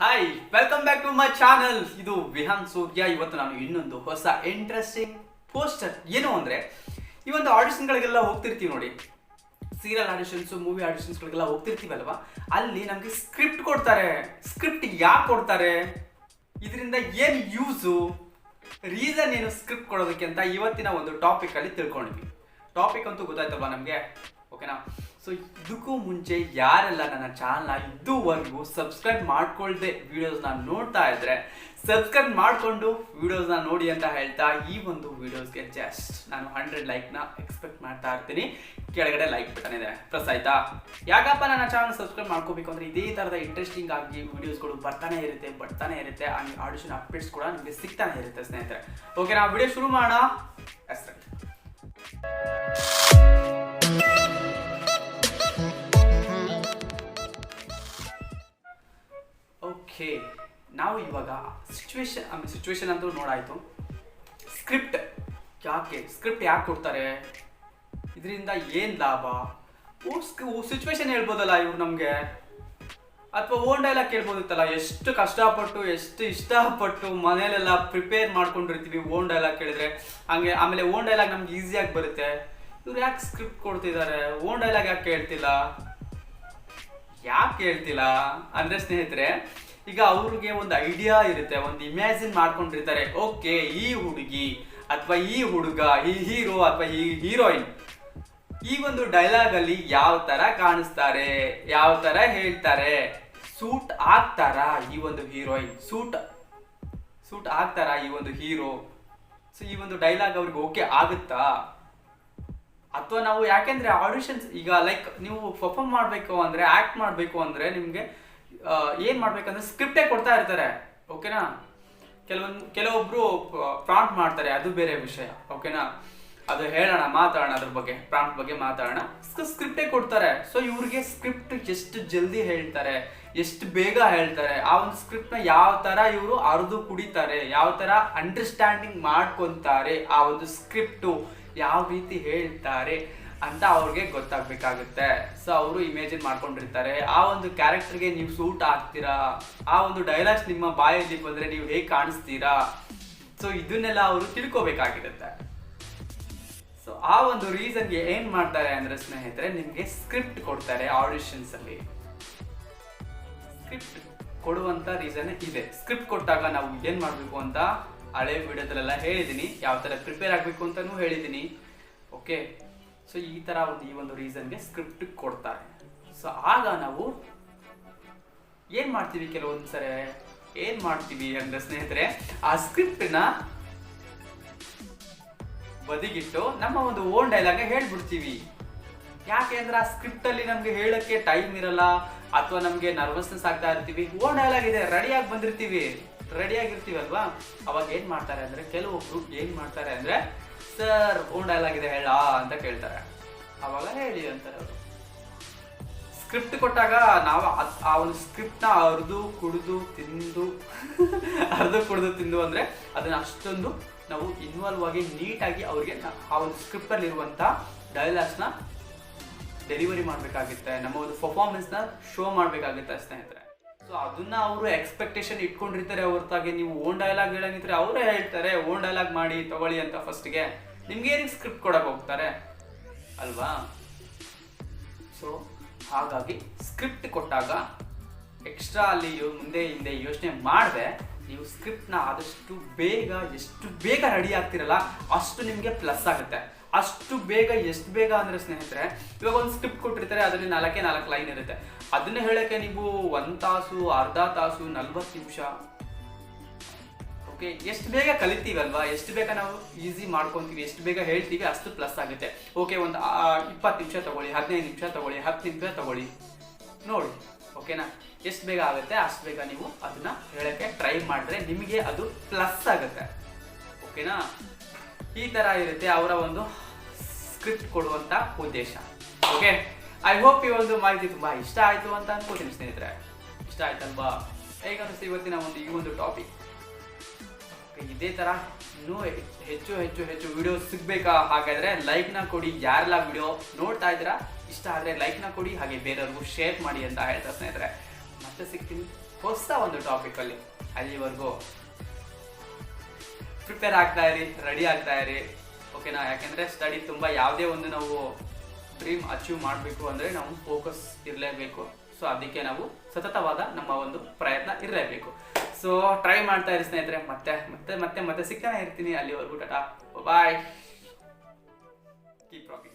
Hi welcome back to my channel. ಇದು ವಿಹಾನ್ ಸೂರ್ಯ. ಇವತ್ತು ನಾನು ಇನ್ನೊಂದು ಹೊಸ ಇಂಟ್ರೆಸ್ಟಿಂಗ್ ಪೋಸ್ಟರ್ ಏನು ಅಂದರೆ ಈ ಒಂದು ಆಡಿಷನ್ಗಳಿಗೆಲ್ಲ ಹೋಗ್ತಿರ್ತೀವಿ ನೋಡಿ, ಸೀರಿಯಲ್ ಆಡಿಷನ್ಸು, ಮೂವಿ ಆಡಿಷನ್ಸ್ಗಳಿಗೆಲ್ಲ ಹೋಗ್ತಿರ್ತೀವಲ್ವಾ, ಅಲ್ಲಿ ನಮಗೆ ಸ್ಕ್ರಿಪ್ಟ್ ಕೊಡ್ತಾರೆ. ಸ್ಕ್ರಿಪ್ಟ್ ಯಾಕೆ ಕೊಡ್ತಾರೆ, ಇದರಿಂದ ಏನು ಯೂಸು, ರೀಸನ್ ಏನು ಸ್ಕ್ರಿಪ್ಟ್ ಕೊಡೋದಕ್ಕೆ ಅಂತ ಇವತ್ತಿನ ಒಂದು ಟಾಪಿಕಲ್ಲಿ ತಿಳ್ಕೊಂಡಿದ್ವಿ. ಟಾಪಿಕ್ ಅಂತೂ ಗೊತ್ತಾಯ್ತಲ್ವಾ ನಮಗೆ, ಓಕೆನಾ? ಸೊ ಇದಕ್ಕೂ ಮುಂಚೆ ಯಾರೆಲ್ಲ ನನ್ನ ಚಾನಲ್ನ ಇದುವರೆಗೂ ಸಬ್ಸ್ಕ್ರೈಬ್ ಮಾಡ್ಕೊಳ್ದೆ ವಿಡಿಯೋಸ್ನ ನೋಡ್ತಾ ಇದ್ರೆ ಸಬ್ಸ್ಕ್ರೈಬ್ ಮಾಡಿಕೊಂಡು ವಿಡಿಯೋಸ್ನ ನೋಡಿ ಅಂತ ಹೇಳ್ತಾ, ಈ ಒಂದು ವಿಡಿಯೋಸ್ಗೆ ಜಸ್ಟ್ ನಾನು 100 ಲೈಕ್ನ ಎಕ್ಸ್ಪೆಕ್ಟ್ ಮಾಡ್ತಾ ಇರ್ತೀನಿ. ಕೆಳಗಡೆ ಲೈಕ್ ಬಟನ್ ಇದೆ, ಪ್ರೆಸ್ ಆಯ್ತಾ? ಯಾಕಪ್ಪ ನನ್ನ ಚಾನಲ್ ಸಬ್ಸ್ಕ್ರೈಬ್ ಮಾಡ್ಕೋಬೇಕು ಅಂದರೆ ಇದೇ ಥರದ ಇಂಟ್ರೆಸ್ಟಿಂಗ್ ಆಗಿ ವಿಡಿಯೋಸ್ಗಳು ಬರ್ತಾನೆ ಇರುತ್ತೆ. ಆಡಿಷನ್ ಅಪ್ಡೇಟ್ಸ್ ಕೂಡ ನಿಮಗೆ ಸಿಗ್ತಾನೆ ಇರುತ್ತೆ ಸ್ನೇಹಿತರೆ. ಓಕೆ, ನಾವು ವಿಡಿಯೋ ಶುರು ಮಾಡೋಣ. ಓಕೆ, ನಾವು ಇವಾಗ ಸಿಚುವೇಶನ್ ಅಂತೂ ನೋಡಾಯಿತು. ಸ್ಕ್ರಿಪ್ಟ್ ಯಾಕೆ ಕೊಡ್ತಾರೆ, ಇದರಿಂದ ಏನು ಲಾಭ, ಸಿಚುವೇಶನ್ ಹೇಳ್ಬೋದಲ್ಲ ಇವ್ರು ನಮಗೆ, ಅಥವಾ ಓನ್ ಡೈಲಾಗ್ ಕೇಳ್ಬೋದಿತ್ತಲ್ಲ. ಎಷ್ಟು ಕಷ್ಟಪಟ್ಟು ಎಷ್ಟು ಇಷ್ಟಪಟ್ಟು ಮನೇಲೆಲ್ಲ ಪ್ರಿಪೇರ್ ಮಾಡ್ಕೊಂಡಿರ್ತೀವಿ ಓನ್ ಡೈಲಾಗ್ ಕೇಳಿದ್ರೆ. ಹಂಗೆ ಆಮೇಲೆ ಓನ್ ಡೈಲಾಗ್ ನಮ್ಗೆ ಈಸಿಯಾಗಿ ಬರುತ್ತೆ. ಇವ್ರು ಯಾಕೆ ಸ್ಕ್ರಿಪ್ಟ್ ಕೊಡ್ತಿದ್ದಾರೆ, ಓನ್ ಡೈಲಾಗ್ ಯಾಕೆ ಕೇಳ್ತಿಲ್ಲ ಅಂದರೆ ಸ್ನೇಹಿತರೆ, ಈಗ ಅವ್ರಿಗೆ ಒಂದು ಐಡಿಯಾ ಇರುತ್ತೆ, ಒಂದು ಇಮ್ಯಾಜಿನ್ ಮಾಡ್ಕೊಂಡಿರ್ತಾರೆ. ಓಕೆ, ಈ ಹುಡುಗಿ ಅಥವಾ ಈ ಹುಡುಗ, ಈ ಹೀರೋ ಅಥವಾ ಈ ಹೀರೋಯಿನ್ ಈ ಒಂದು ಡೈಲಾಗ್ ಅಲ್ಲಿ ಯಾವ ತರ ಕಾಣಿಸ್ತಾರೆ, ಯಾವ ತರ ಹೇಳ್ತಾರೆ, ಸೂಟ್ ಆಗ್ತಾರಾ ಈ ಒಂದು ಹೀರೋಯಿನ್, ಸೂಟ್ ಆಗ್ತಾರಾ ಈ ಒಂದು ಹೀರೋ, ಸೊ ಈ ಒಂದು ಡೈಲಾಗ್ ಅವ್ರಿಗೆ ಓಕೆ ಆಗುತ್ತಾ? ಅಥವಾ ನಾವು ಯಾಕೆಂದ್ರೆ ಆಡಿಷನ್ಸ್ ಈಗ ಲೈಕ್ ನೀವು ಪರ್ಫಾರ್ಮ್ ಮಾಡಬೇಕು ಅಂದರೆ, ಆ್ಯಕ್ಟ್ ಮಾಡಬೇಕು ಅಂದರೆ ನಿಮಗೆ ಏನು ಮಾಡ್ಬೇಕಂದ್ರೆ ಸ್ಕ್ರಿಪ್ಟೇ ಕೊಡ್ತಾ ಇರ್ತಾರೆ, ಓಕೆನಾ? ಕೆಲವೊಬ್ರು ಪ್ರಾಂಪ್ಟ್ ಮಾಡ್ತಾರೆ, ಅದು ಬೇರೆ ವಿಷಯ, ಓಕೆನಾ? ಅದು ಮಾತಾಡೋಣ ಅದ್ರ ಬಗ್ಗೆ, ಪ್ರಾಂಪ್ಟ್ ಬಗ್ಗೆ ಮಾತಾಡೋಣ. ಸ್ಕ್ರಿಪ್ಟೇ ಕೊಡ್ತಾರೆ. ಸೊ ಇವ್ರಿಗೆ ಸ್ಕ್ರಿಪ್ಟ್ ಎಷ್ಟು ಜಲ್ದಿ ಹೇಳ್ತಾರೆ, ಎಷ್ಟು ಬೇಗ ಹೇಳ್ತಾರೆ, ಆ ಒಂದು ಸ್ಕ್ರಿಪ್ಟ್ನ ಯಾವ ಥರ ಇವರು ಅರ್ದು ಕುಡಿತಾರೆ, ಯಾವ ಥರ ಅಂಡರ್ಸ್ಟ್ಯಾಂಡಿಂಗ್ ಮಾಡ್ಕೊತಾರೆ, ಆ ಒಂದು ಸ್ಕ್ರಿಪ್ಟು ಯಾವ ರೀತಿ ಹೇಳ್ತಾರೆ ಅಂತ ಅವ್ರಿಗೆ ಗೊತ್ತಾಗಬೇಕಾಗುತ್ತೆ. ಸೊ ಅವರು ಇಮೇಜಿನ್ ಮಾಡ್ಕೊಂಡಿರ್ತಾರೆ, ಆ ಒಂದು ಕ್ಯಾರೆಕ್ಟರ್ಗೆ ನೀವು ಸೂಟ್ ಆಗ್ತೀರಾ, ಆ ಒಂದು ಡೈಲಾಗ್ಸ್ ನಿಮ್ಮ ಬಾಯಲ್ಲಿ ಬಂದರೆ ನೀವು ಹೇಗೆ ಕಾಣಿಸ್ತೀರಾ, ಸೊ ಇದನ್ನೆಲ್ಲ ಅವರು ತಿಳ್ಕೊಬೇಕಾಗಿರುತ್ತೆ. ಸೊ ಆ ಒಂದು ರೀಸನ್ಗೆ ಏನು ಮಾಡ್ತಾರೆ ಅಂದರೆ ಸ್ನೇಹಿತರೆ, ನಿಮಗೆ ಸ್ಕ್ರಿಪ್ಟ್ ಕೊಡ್ತಾರೆ ಆಡಿಷನ್ಸಲ್ಲಿ. ಸ್ಕ್ರಿಪ್ಟ್ ಕೊಡುವಂಥ ರೀಸನ್ ಇದೆ. ಸ್ಕ್ರಿಪ್ಟ್ ಕೊಟ್ಟಾಗ ನಾವು ಏನು ಮಾಡಬೇಕು ಅಂತ ಹಳೆ ವಿಡಿಯೋದಲ್ಲೆಲ್ಲ ಹೇಳಿದ್ದೀನಿ, ಯಾವ ಥರ ಪ್ರಿಪೇರ್ ಆಗಬೇಕು ಅಂತಲೂ ಹೇಳಿದ್ದೀನಿ, ಓಕೆ? ಸೊ ಈ ಥರ ಈ ಒಂದು ರೀಸನ್ಗೆ ಸ್ಕ್ರಿಪ್ಟ್ ಕೊಡ್ತಾರೆ. ಸೊ ಆಗ ನಾವು ಏನು ಮಾಡ್ತೀವಿ, ಕೆಲವೊಂದು ಸರಿ ಏನು ಮಾಡ್ತೀವಿ ಅಂದರೆ ಸ್ನೇಹಿತರೆ, ಆ ಸ್ಕ್ರಿಪ್ಟನ್ನ ಬದಿಗಿಟ್ಟು ನಮ್ಮ ಒಂದು ಓನ್ ಡೈಲಾಗ್ ಹೇಳ್ಬಿಡ್ತೀವಿ. ಯಾಕೆ ಅಂದ್ರೆ ಆ ಸ್ಕ್ರಿಪ್ಟಲ್ಲಿ ನಮಗೆ ಹೇಳೋಕ್ಕೆ ಟೈಮ್ ಇರಲ್ಲ, ಅಥವಾ ನಮಗೆ ನರ್ವಸ್ನೆಸ್ ಆಗ್ತಾ ಇರ್ತೀವಿ. ಓನ್ ಡೈಲಾಗ್ ಇದೆ, ರೆಡಿಯಾಗಿರ್ತೀವಲ್ವಾ, ಅವಾಗ ಏನು ಮಾಡ್ತಾರೆ ಅಂದರೆ, ಕೆಲವೊಬ್ರು ಏನು ಮಾಡ್ತಾರೆ ಅಂದರೆ, ಸರ್ ಓನ್ ಡೈಲಾಗ್ ಇದೆ ಹೇಳ ಅಂತ ಕೇಳ್ತಾರೆ. ಅವಾಗ ಹೇಳಿ ಅಂತಾರೆ ಅವರು. ಸ್ಕ್ರಿಪ್ಟ್ ಕೊಟ್ಟಾಗ ನಾವು ಆ ಒಂದು ಸ್ಕ್ರಿಪ್ಟ್ನ ಅರ್ದು ಕುಡಿದು ತಿಂದು ಅಂದರೆ ಅದನ್ನ ಅಷ್ಟೊಂದು ನಾವು ಇನ್ವಾಲ್ವ್ ಆಗಿ ನೀಟಾಗಿ ಅವ್ರಿಗೆ ಆ ಒಂದು ಸ್ಕ್ರಿಪ್ಟಲ್ಲಿ ಇರುವಂಥ ಡೈಲಾಗ್ಸ್ನ ಡೆಲಿವರಿ ಮಾಡಬೇಕಾಗುತ್ತೆ, ನಮ್ಮ ಒಂದು ಪರ್ಫಾರ್ಮೆನ್ಸ್ನ ಶೋ ಮಾಡಬೇಕಾಗುತ್ತೆ ಸ್ನೇಹಿತರೆ. ಸೊ ಅದನ್ನ ಅವರು ಎಕ್ಸ್ಪೆಕ್ಟೇಷನ್ ಇಟ್ಕೊಂಡಿರ್ತಾರೆ ಹೊರತಾಗಿ ನೀವು ಓನ್ ಡೈಲಾಗ್ ಹೇಳಂಗಿದ್ರೆ ಅವರೇ ಹೇಳ್ತಾರೆ ಓನ್ ಡೈಲಾಗ್ ಮಾಡಿ ತಗೊಳ್ಳಿ ಅಂತ ಫಸ್ಟ್ಗೆ. ನಿಮ್ಗೆ ಏನಕ್ಕೆ ಸ್ಕ್ರಿಪ್ಟ್ ಕೊಡಕ್ಕೆ ಹೋಗ್ತಾರೆ ಅಲ್ವಾ? ಸೊ ಹಾಗಾಗಿ ಸ್ಕ್ರಿಪ್ಟ್ ಕೊಟ್ಟಾಗ ಎಕ್ಸ್ಟ್ರಾ ಅಲ್ಲಿ ಮುಂದೆ ಹಿಂದೆ ಯೋಚನೆ ಮಾಡದೆ ನೀವು ಸ್ಕ್ರಿಪ್ಟ್ನ ಆದಷ್ಟು ಎಷ್ಟು ಬೇಗ ರೆಡಿ ಆಗ್ತಿರಲ್ಲ ಅಷ್ಟು ನಿಮಗೆ ಪ್ಲಸ್ ಆಗುತ್ತೆ. ಅಷ್ಟು ಬೇಗ, ಎಷ್ಟು ಬೇಗ ಅಂದರೆ ಸ್ನೇಹಿತರೆ, ಇವಾಗ ಒಂದು ಸ್ಕ್ರಿಪ್ಟ್ ಕೊಟ್ಟಿರ್ತಾರೆ, ಅದರಲ್ಲಿ 4 ಲೈನ್ ಇರುತ್ತೆ. ಅದನ್ನೇ ಹೇಳೋಕ್ಕೆ ನೀವು 1 ತಾಸು, ಅರ್ಧ ತಾಸು, 40 ನಿಮಿಷ, ಓಕೆ? ಎಷ್ಟು ಬೇಗ ಕಲಿತೀವಲ್ವಾ, ಎಷ್ಟು ಬೇಗ ನಾವು ಈಸಿ ಮಾಡ್ಕೊತೀವಿ, ಎಷ್ಟು ಬೇಗ ಹೇಳ್ತೀವಿ ಅಷ್ಟು ಪ್ಲಸ್ ಆಗುತ್ತೆ. ಓಕೆ, ಒಂದು 20 ನಿಮಿಷ ತಗೊಳ್ಳಿ, 15 ನಿಮಿಷ ತಗೊಳ್ಳಿ, 10 ನಿಮಿಷ ತಗೊಳ್ಳಿ, ನೋಡಿ, ಓಕೆನಾ? ಎಷ್ಟು ಬೇಗ ಆಗುತ್ತೆ ಅಷ್ಟು ಬೇಗ ನೀವು ಅದನ್ನ ಹೇಳೋಕ್ಕೆ ಟ್ರೈ ಮಾಡಿದ್ರೆ ನಿಮಗೆ ಅದು ಪ್ಲಸ್ ಆಗುತ್ತೆ, ಓಕೆನಾ? ಈ ಥರ ಇರುತ್ತೆ ಅವರ ಒಂದು ಸ್ಕ್ರಿಪ್ಟ್ ಕೊಡುವಂಥ ಉದ್ದೇಶ, ಓಕೆ? ಐ ಹೋಪ್ ಈ ಒಂದು ಮಾಹಿತಿ ತುಂಬ ಇಷ್ಟ ಆಯಿತು ಅಂತ ಅನ್ಕೋತೀನಿ ಸ್ನೇಹಿತರೆ. ಇಷ್ಟ ಆಯ್ತಲ್ವಾ? ಹೇಗನ್ನಿಸ್ತು ಇವತ್ತಿನ ಈ ಒಂದು ಟಾಪಿಕ್? ಇದೇ ಥರ ಇನ್ನೂ ಹೆಚ್ಚು ವಿಡಿಯೋಸ್ ಸಿಗಬೇಕಾ? ಹಾಗಾದರೆ ಲೈಕ್ನ ಕೊಡಿ. ಯಾರೆಲ್ಲ ವಿಡಿಯೋ ನೋಡ್ತಾ ಇದ್ದೀರಾ, ಇಷ್ಟ ಆದರೆ ಲೈಕ್ನ ಕೊಡಿ, ಹಾಗೆ ಬೇರೆಯವ್ರಿಗೂ ಶೇರ್ ಮಾಡಿ ಅಂತ ಹೇಳ್ತಾ ಸ್ನೇಹಿತರೆ. ಮತ್ತೆ ಸಿಗ್ತೀನಿ. ಹೊಸ ಒಂದು ಟಾಪಿಕಲ್ಲಿ. ಅಲ್ಲಿವರೆಗೂ ಪ್ರಿಪೇರ್ ಆಗ್ತಾ ಇರಿ, ರೆಡಿ ಆಗ್ತಾ ಇರಿ, ಓಕೆನಾ? ಯಾಕೆಂದರೆ ಸ್ಟಡಿ ತುಂಬ, ಯಾವುದೇ ಒಂದು ನಾವು ಡ್ರೀಮ್ ಅಚೀವ್ ಮಾಡಬೇಕು ಅಂದರೆ ನಾವು ಫೋಕಸ್ ಇರಲೇಬೇಕು. ಸೊ ಅದಕ್ಕೆ ನಾವು ಸತತವಾದ ನಮ್ಮ ಒಂದು ಪ್ರಯತ್ನ ಇರಲೇಬೇಕು. ಸೊ ಟ್ರೈ ಮಾಡ್ತಾ ಇರಿ ಸ್ನೇಹಿತರೆ. ಮತ್ತೆ ಮತ್ತೆ ಮತ್ತೆ ಮತ್ತೆ ಸಿಗ್ತಾನೆ ಇರ್ತೀನಿ. ಅಲ್ಲಿವರೆಗೂ ಟಾಟಾ, ಬಾಯ್, ಕೀಪ್ ರಾಕಿಂಗ್.